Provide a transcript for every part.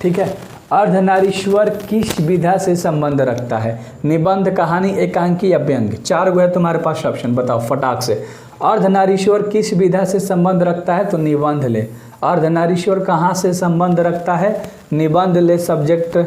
ठीक है। अर्धनारीश्वर किस विधा से संबंध रखता है? निबंध, कहानी, एकांकी या व्यंग्य? 4 गो है तुम्हारे पास ऑप्शन, बताओ फटाक से। अर्धनारीश्वर किस विधा से संबंध रखता है? तो निबंध ले। अर्धनारीश्वर कहाँ से संबंध रखता है? निबंध ले, सब्जेक्ट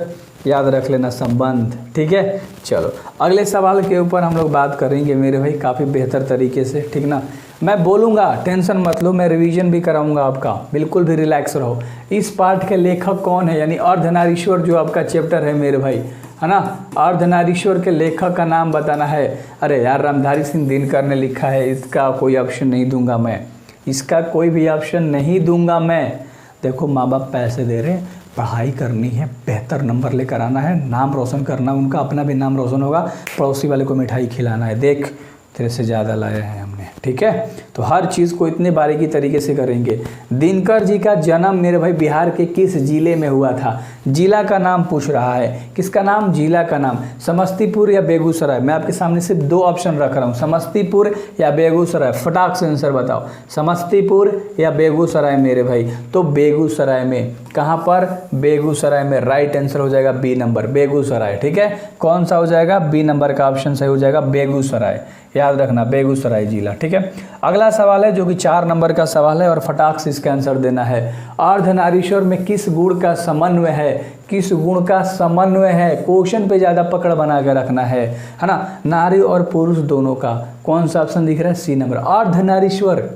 याद रख लेना, संबंध, ठीक है। चलो अगले सवाल के ऊपर हम लोग बात करेंगे मेरे भाई काफ़ी बेहतर तरीके से, ठीक ना। मैं बोलूँगा, टेंशन मत लो, मैं रिवीजन भी कराऊंगा आपका, बिल्कुल भी रिलैक्स रहो। इस पाठ के लेखक कौन है? यानी अर्धनारीश्वर जो आपका चैप्टर है मेरे भाई, है ना, अर्धनारीश्वर के लेखक का नाम बताना है। अरे यार रामधारी सिंह दिनकर ने लिखा है, इसका कोई ऑप्शन नहीं दूंगा मैं, इसका कोई भी ऑप्शन नहीं दूंगा मैं। देखो माँ बाप पैसे दे रहे हैं, पढ़ाई करनी है, बेहतर नंबर लेकर आना है, नाम रोशन करना, उनका अपना भी नाम रोशन होगा, पड़ोसी वाले को मिठाई खिलाना है। देख तेरे से ज़्यादा लाए हैं हमने, ठीक है। तो हर चीज़ को इतने बारीकी तरीके से करेंगे। दिनकर जी का जन्म मेरे भाई बिहार के किस जिले में हुआ था? जिला का नाम पूछ रहा है, किसका नाम? जिला का नाम। समस्तीपुर या बेगूसराय? मैं आपके सामने सिर्फ 2 ऑप्शन रख रहा हूँ, समस्तीपुर या बेगूसराय। फटाक से आंसर बताओ, समस्तीपुर या बेगूसराय मेरे भाई? तो बेगूसराय में। कहाँ पर? बेगूसराय में। राइट आंसर हो जाएगा बी नंबर, बेगूसराय, ठीक है। कौन सा हो जाएगा? बी नंबर का ऑप्शन सही हो जाएगा, बेगूसराय, याद रखना, बेगूसराय जिला, ठीक है। अगला सवाल है जो कि 4 नंबर का सवाल है और फटाक से इसका आंसर देना है। अर्धनारीश्वर में किस गुण का समन्वय है? किस गुण का समन्वय है? क्वेश्चन पे ज़्यादा पकड़ बना के रखना है ना। नारी और पुरुष दोनों का। कौन सा ऑप्शन दिख रहा है? सी नंबर। अर्धनारीश्वर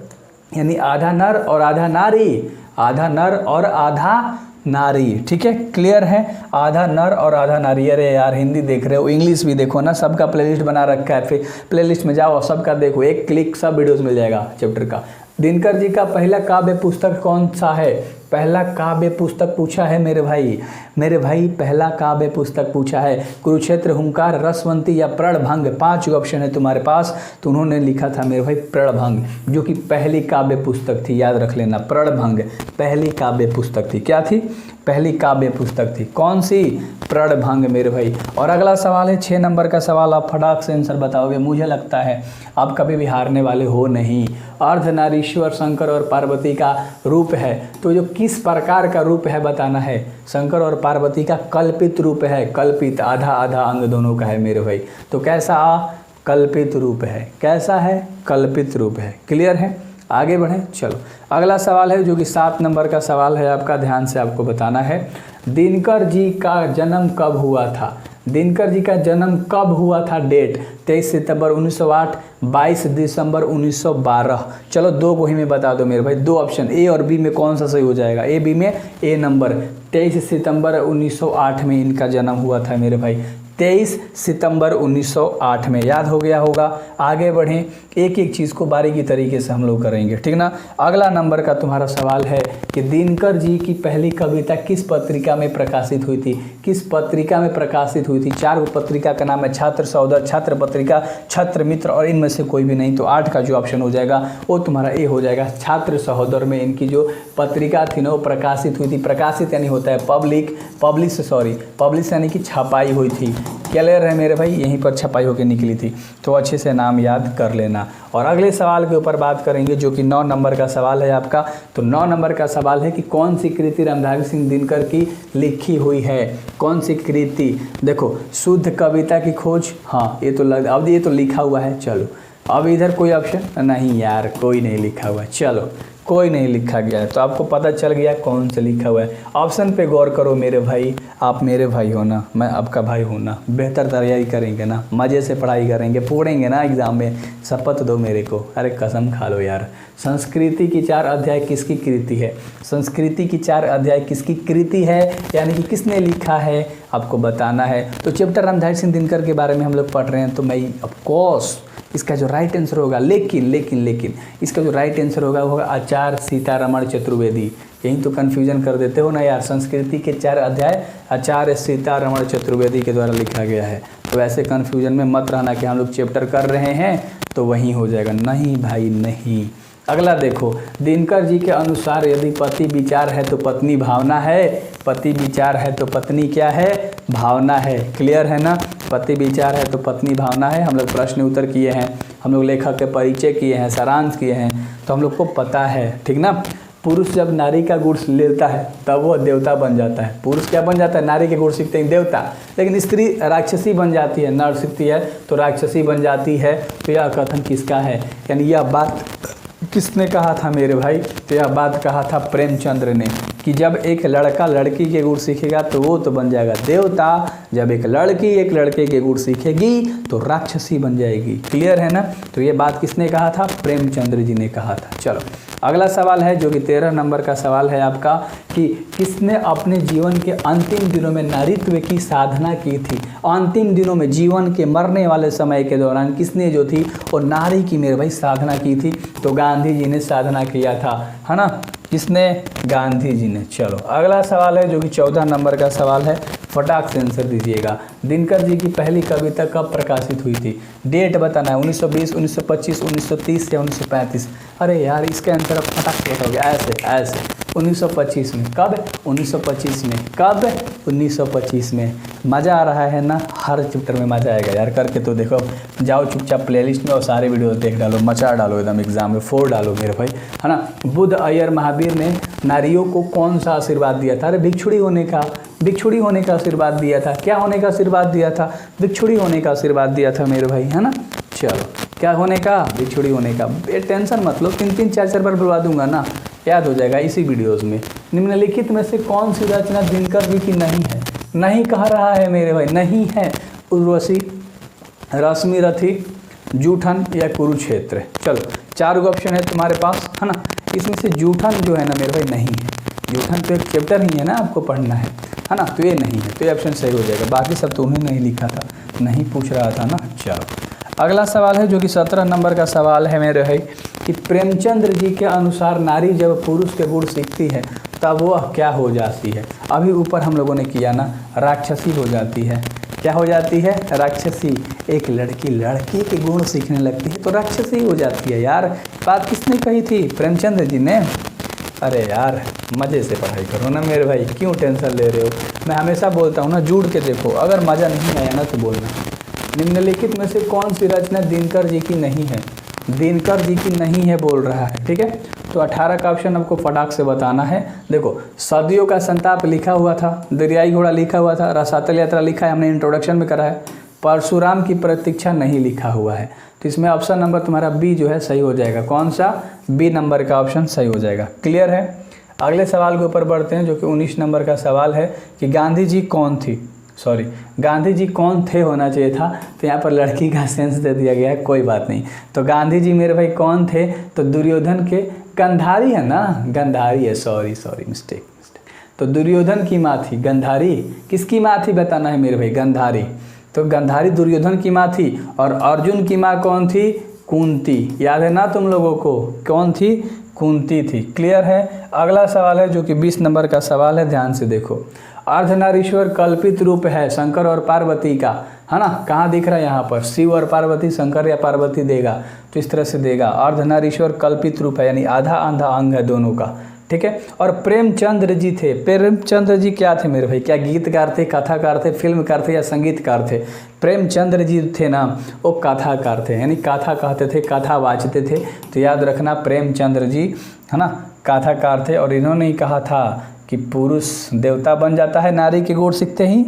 यानी आधा नर और आधा नारी, आधा नर और आधा नारी, ठीक है, क्लियर है। आधा नर और आधा नारी। अरे यार हिंदी देख रहे हो, इंग्लिश भी देखो ना, सबका प्लेलिस्ट बना रखा है, फिर प्लेलिस्ट में जाओ सबका देखो, एक क्लिक सब वीडियोस मिल जाएगा चैप्टर का। दिनकर जी का पहला काव्य पुस्तक कौन सा है? पहला काव्य पुस्तक पूछा है मेरे भाई, पहला काव्य पुस्तक पूछा है। कुरुक्षेत्र, हुंकार, रसवंती या प्रणभंग? 5 ऑप्शन है तुम्हारे पास, तो उन्होंने लिखा था मेरे भाई प्रणभंग, जो कि पहली काव्य पुस्तक थी, याद रख लेना। प्रणभंग पहली काव्य पुस्तक थी। क्या थी? पहली काव्य पुस्तक थी। कौन सी? प्रणभंग मेरे भाई। और अगला सवाल है 6 नंबर का सवाल, आप फटाक से आंसर बताओगे, मुझे लगता है आप कभी भी हारने वाले हो नहीं। अर्धनारीश्वर शंकर और पार्वती का रूप है, तो जो किस प्रकार का रूप है बताना है। शंकर और पार्वती का कल्पित रूप है, कल्पित, आधा आधा अंग दोनों का है मेरे भाई। तो कैसा? कल्पित रूप है। कैसा है? कल्पित रूप है। क्लियर है? आगे बढ़ें, चलो अगला सवाल है जो कि 7 नंबर का सवाल है आपका, ध्यान से आपको बताना है। दिनकर जी का जन्म कब हुआ था? दिनकर जी का जन्म कब हुआ था? डेट 23 सितंबर 1908, 22 दिसंबर 1912। चलो 2 को ही में बता दो मेरे भाई, 2 ऑप्शन ए और बी में कौन सा सही हो जाएगा? ए बी में ए नंबर। 23 सितंबर 1908 में इनका जन्म हुआ था मेरे भाई, 23 सितंबर 1908 में, याद हो गया होगा। आगे बढ़ें, एक एक चीज़ को बारीकी तरीके से हम लोग करेंगे, ठीक ना। अगला नंबर का तुम्हारा सवाल है कि दिनकर जी की पहली कविता किस पत्रिका में प्रकाशित हुई थी? किस पत्रिका में प्रकाशित हुई थी? 4 पत्रिका का नाम है, छात्र सहोदर, छात्र पत्रिका, छात्र मित्र और इनमें से कोई भी नहीं। तो 8 का जो ऑप्शन हो जाएगा वो तुम्हारा ए हो जाएगा। छात्र सहोदर में इनकी जो पत्रिका थी ना वो प्रकाशित हुई थी। प्रकाशित यानी होता है पब्लिश यानी कि छपाई हुई थी। क्लियर है मेरे भाई? यहीं पर छपाई होकर निकली थी, तो अच्छे से नाम याद कर लेना। और अगले सवाल के ऊपर बात करेंगे जो कि 9 नंबर का सवाल है आपका। तो 9 नंबर का सवाल है कि कौन सी कृति रामधारी सिंह दिनकर की लिखी हुई है? कौन सी कृति? देखो, शुद्ध कविता की खोज, हाँ ये तो अब ये तो लिखा हुआ है। चलो अब इधर कोई ऑप्शन नहीं यार, कोई नहीं लिखा हुआ है। चलो कोई नहीं लिखा गया है, तो आपको पता चल गया कौन से लिखा हुआ है। ऑप्शन पे गौर करो मेरे भाई, आप मेरे भाई हो ना, मैं आपका भाई हूँ ना, बेहतर तैयारी करेंगे ना, मज़े से पढ़ाई करेंगे, पढ़ेंगे ना एग्जाम में, शपथ दो मेरे को। अरे कसम खा लो यार। संस्कृति की 4 अध्याय किसकी कृति है? संस्कृति की 4 अध्याय किसकी कृति है, यानी कि किसने लिखा है, आपको बताना है। तो चैप्टर रामधारी सिंह दिनकर के बारे में हम लोग पढ़ रहे हैं, तो मैं ऑफकोर्स इसका जो राइट आंसर होगा, लेकिन इसका जो राइट आंसर होगा वो होगा आचार्य सीतारमण चतुर्वेदी। यही तो कन्फ्यूजन कर देते हो ना यार। संस्कृति के 4 अध्याय आचार्य सीतारमण चतुर्वेदी के द्वारा लिखा गया है। तो ऐसे कन्फ्यूजन में मत रहना कि हम लोग चैप्टर कर रहे हैं तो वही हो जाएगा, नहीं भाई नहीं। अगला देखो, दिनकर जी के अनुसार यदि पति विचार है तो पत्नी भावना है, पति विचार है तो पत्नी क्या है? भावना है। क्लियर है ना? पति विचार है तो पत्नी भावना है। हम लोग प्रश्न उत्तर किए हैं, हम लोग लेखक के परिचय किए हैं, सारांश किए हैं, तो हम लोग को पता है, ठीक ना। पुरुष जब नारी का गुण लेता है तब वो देवता बन जाता है। पुरुष क्या बन जाता है? नारी के गुण सीखते ही देवता। लेकिन स्त्री राक्षसी बन जाती है, नर सीखती है तो राक्षसी बन जाती है। तो यह कथन किसका है? यानी यह बात किसने कहा था मेरे भाई? तो यह बात कहा था प्रेमचंद्र ने कि जब एक लड़का लड़की के गुण सीखेगा तो वो तो बन जाएगा देवता, जब एक लड़की एक लड़के के गुण सीखेगी तो राक्षसी बन जाएगी। क्लियर है ना? तो ये बात किसने कहा था? प्रेमचंद्र जी ने कहा था। चलो अगला सवाल है जो कि 13 नंबर का सवाल है आपका कि किसने अपने जीवन के अंतिम दिनों में नारीत्व की साधना की थी? अंतिम दिनों में जीवन के मरने वाले समय के दौरान किसने जो थी वो नारी की मेरे भाई साधना की थी? तो गांधी जी ने साधना किया था, है ना? किसने? गांधी जी ने। चलो अगला सवाल है जो कि 14 नंबर का सवाल है, फटाक से आंसर दीजिएगा। दिनकर जी की पहली कविता कब प्रकाशित हुई थी? डेट बताना है, 1920, 1925, 1930 या 1935? अरे यार इसके आंसर अब फटाक से बताओगे ऐसे 1925 में। कब? 1925 में। कब? 1925 में। मज़ा आ रहा है ना? हर चैप्टर में मज़ा आएगा यार, करके तो देखो। जाओ चुपचाप प्लेलिस्ट में और सारे वीडियो देख डालो, मचा डालो, एकदम एग्जाम में फोड़ डालो मेरे भाई, है ना? बुद्ध अय्यर महावीर ने नारियों को कौन सा आशीर्वाद दिया था? अरे भिक्षुड़ी होने का आशीर्वाद दिया था। क्या होने का आशीर्वाद दिया था? भिक्षुड़ी होने का आशीर्वाद दिया था मेरे भाई, है ना? चलो क्या होने का? भिक्षुड़ी होने का। टेंशन मत लो, 3-3 4-4 बार बुलवा दूंगा ना, याद हो जाएगा इसी वीडियोस में। निम्नलिखित में से कौन सी रचना दिनकर जी की नहीं है? नहीं कह रहा है मेरे भाई, नहीं है। उर्वशी, रश्मिरथी, जूठन या कुरुक्षेत्र? चलो 4 ऑप्शन है तुम्हारे पास, है ना? इसमें से जूठन जो है ना मेरे भाई नहीं है। जूठन तो एक चैप्टर ही है ना, आपको पढ़ना है ना? तो ये नहीं है, तो ये ऑप्शन सही हो जाएगा। बाकी सब तो उन्होंने नहीं लिखा था, नहीं पूछ रहा था ना। चलो अगला सवाल है जो कि 17 नंबर का सवाल है मेरे भाई कि प्रेमचंद्र जी के अनुसार नारी जब पुरुष के गुण सीखती है तब वह क्या हो जाती है? अभी ऊपर हम लोगों ने किया ना, राक्षसी हो जाती है। क्या हो जाती है? राक्षसी। एक लड़की लड़के के गुण सीखने लगती है तो राक्षसी हो जाती है। यार बात किसने कही थी? प्रेमचंद्र जी ने। अरे यार मज़े से पढ़ाई करो ना मेरे भाई, क्यों टेंशन ले रहे हो? मैं हमेशा बोलता हूँ ना, जुड़ के देखो, अगर मज़ा नहीं आया ना तो बोलना। निम्नलिखित में से कौन सी रचना दिनकर जी की नहीं है? दिनकर जी की नहीं है बोल रहा है, ठीक है? तो 18 का ऑप्शन आपको फटाक से बताना है। देखो सदियों का संताप लिखा हुआ था, दरियाई घोड़ा लिखा हुआ था, रसातल यात्रा लिखा है, हमने इंट्रोडक्शन में करा है। परशुराम की प्रतीक्षा नहीं लिखा हुआ है। तो इसमें ऑप्शन नंबर तुम्हारा बी जो है सही हो जाएगा। कौन सा? बी नंबर का ऑप्शन सही हो जाएगा। क्लियर है? अगले सवाल के ऊपर बढ़ते हैं जो कि 19 नंबर का सवाल है कि गांधी जी कौन थी? गांधी जी कौन थे होना चाहिए था, तो यहाँ पर लड़की का सेंस दे दिया गया है, कोई बात नहीं। तो गांधी जी मेरे भाई कौन थे? तो दुर्योधन के गंधारी है ना, गंधारी है, सॉरी मिस्टेक। तो दुर्योधन की माँ थी गंधारी। किसकी माँ थी बताना है मेरे भाई? गंधारी। तो गंधारी दुर्योधन की माँ थी। और अर्जुन की माँ कौन थी? कुंती। याद है ना तुम लोगों को? कौन थी? कुंती थी। क्लियर है? अगला सवाल है जो कि 20 नंबर का सवाल है, ध्यान से देखो। अर्धनारीश्वर कल्पित रूप है शंकर और पार्वती का, है ना? कहाँ दिख रहा है यहाँ पर? शिव और पार्वती, शंकर या पार्वती देगा, तो इस तरह से देगा। अर्धनारीश्वर कल्पित रूप है यानी आधा आधा अंग है दोनों का, ठीक है? और प्रेमचंद्र जी थे। प्रेमचंद्र जी क्या थे मेरे भाई? क्या गीतकार थे, कथाकार थे, फिल्मकार थे या संगीतकार थे? प्रेमचंद्र जी थे ना, वो कथाकार थे, यानी कथा कहते थे, कथा वाचते थे। तो याद रखना प्रेमचंद्र जी, है ना, कथाकार थे। और इन्होंने ही कहा था कि पुरुष देवता बन जाता है नारी के गुण सीखते ही,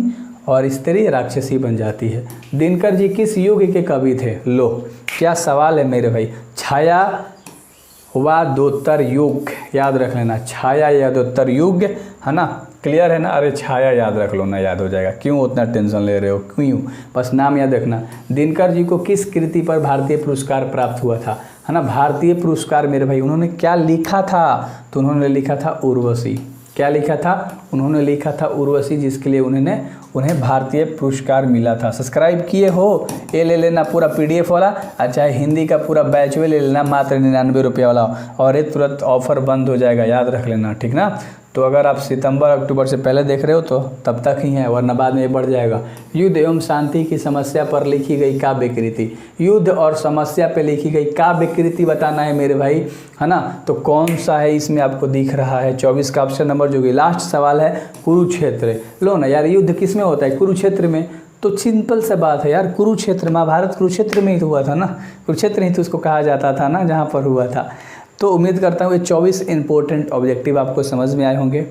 और स्त्री राक्षसी बन जाती है। दिनकर जी किस युग के कवि थे? लो क्या सवाल है मेरे भाई। छाया वादोत्तर युग, याद रख लेना, छाया यादोत्तर युग, है ना? क्लियर है ना? अरे छाया याद रख लो ना, याद हो जाएगा। क्यों उतना टेंशन ले रहे हो? क्यों? बस नाम याद रखना। दिनकर जी को किस कृति पर भारतीय पुरस्कार प्राप्त हुआ था, है ना? भारतीय पुरस्कार मेरे भाई, उन्होंने क्या लिखा था? तो उन्होंने लिखा था उर्वशी। क्या लिखा था? उन्होंने लिखा था उर्वशी, जिसके लिए उन्हें भारतीय पुरस्कार मिला था। सब्सक्राइब किए हो? ये ले लेना पूरा PDF वाला, अच्छा हिंदी का पूरा बैच में ले लेना, मात्र 99 रुपये वाला, और ये तुरंत ऑफर बंद हो जाएगा, याद रख लेना, ठीक ना? तो अगर आप सितंबर अक्टूबर से पहले देख रहे हो तो तब तक ही है, वरना बाद में ये बढ़ जाएगा। युद्ध एवं शांति की समस्या पर लिखी गई काव्य कृति, युद्ध और समस्या पर लिखी गई काव्य कृति बताना है मेरे भाई, है ना? तो कौन सा है इसमें आपको दिख रहा है? 24 का ऑप्शन नंबर जो कि लास्ट सवाल है, कुरुक्षेत्र। लो ना यार, युद्ध किस में होता है? कुरुक्षेत्र में। तो सिंपल सा बात है यार, कुरुक्षेत्र, महाभारत कुरुक्षेत्र में ही हुआ था ना, कुरुक्षेत्र ही तो उसको कहा जाता था ना, जहाँ पर हुआ था। तो उम्मीद करता हूँ ये 24 इंपॉर्टेंट ऑब्जेक्टिव आपको समझ में आए होंगे,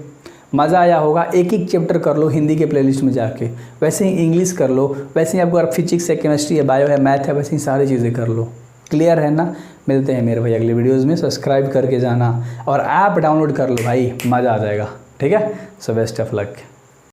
मज़ा आया होगा। एक एक चैप्टर कर लो हिंदी के प्लेलिस्ट में जाके, वैसे ही इंग्लिश कर लो, वैसे ही आपको अगर फिजिक्स है, केमिस्ट्री है, बायो है, मैथ है, वैसे ही सारी चीज़ें कर लो। क्लियर है ना? मिलते हैं मेरे भाई अगले वीडियोज़ में। सब्सक्राइब करके जाना और ऐप डाउनलोड कर लो भाई, मज़ा आ जाएगा। ठीक है, सो बेस्ट ऑफ लक।